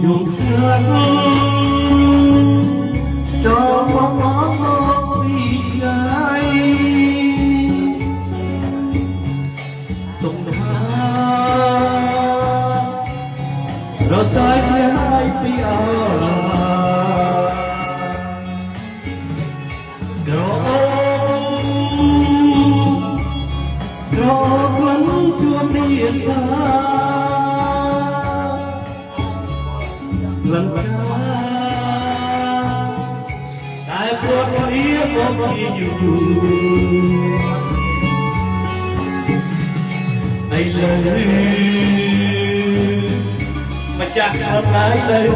dùng sương cho bóng bóng đi trái tung tha rasa cahaya piala Kau vẫn chuông đi xa lần ca đại quốc ý một chi dù đây lời mà chắc hôm nay đây